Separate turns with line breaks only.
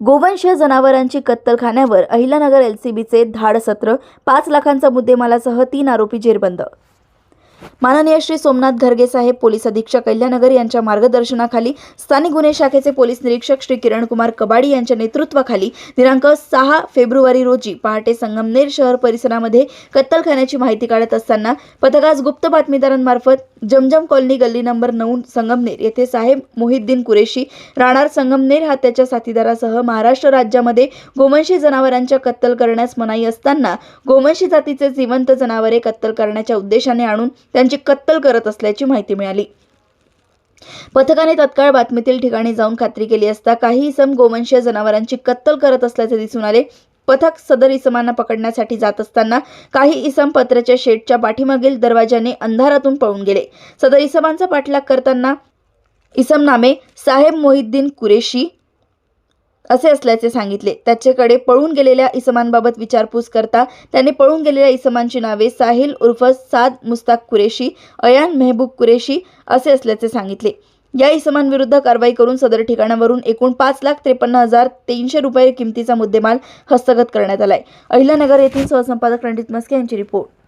गोवंशीय जनावरांची कत्तलखान्यावर अहिल्यानगर एलसीबीचे धाड सत्र, 5 लाखांचा मुद्देमालासह 3 आरोपी जेरबंद। माननीय श्री सोमनाथ घरगे साहेब पोलीस अधीक्षक अहिल्यानगर यांच्या मार्गदर्शनाखाली स्थानिक गुन्हे शाखेचे पोलीस निरीक्षक श्री किरणकुमार कबाडी यांच्या नेतृत्वाखाली दिनांक 6 फेब्रुवारी रोजी पहाटे संगमनेर शहर परिसरामध्ये कत्तलखान्याची माहिती काढत असताना पथकास गुप्त बातमीदारांमार्फत जमजम कॉलनी गल्ली नंबर 9 संगमनेर येथे साहेब मोहिद्दीन कुरेशी राहणार संगमनेर हा त्याच्या साथीदारासह महाराष्ट्र राज्यामध्ये गोवंशी जनावरांच्या कत्तल करण्यास मनाई असताना गोवंशी जातीचे जिवंत जनावरे कत्तल करण्याच्या उद्देशाने आणून त्यांची कत्तल करत असल्याची माहिती मिळाली। पथकाने तत्काळ बातमीतील ठिकाणी जाऊन खात्री केली असता काही इसम गोवंशीय जनावरांची कत्तल करत असल्याचे दिसून आले। पथक सदर इसमांना पकडण्यासाठी जात असताना काही इसम पत्र्याच्या शेडच्या पाठीमागील दरवाजाने अंधारातून पळून गेले। सदर इसमांचा पाठलाग करताना इसम नामे साहेब मोहिद्दीन कुरेशी असे असल्याचे सांगितले। त्याच्याकडे पळून गेलेल्या इसमांबाबत विचारपूस करता त्यांनी पळून गेलेल्या इसमांची नावे साहिल उर्फ साद मुस्ताक कुरेशी, अयान मेहबूब कुरेशी असे असल्याचे सांगितले। या इसमांविरुद्ध कारवाई करून सदर ठिकाणावरून एकूण 5,53,300 रुपये किमतीचा मुद्देमाल हस्तगत करण्यात आलाय। अहिल्यानगर येथील सहसंपादक रणजित मस्के यांची रिपोर्ट।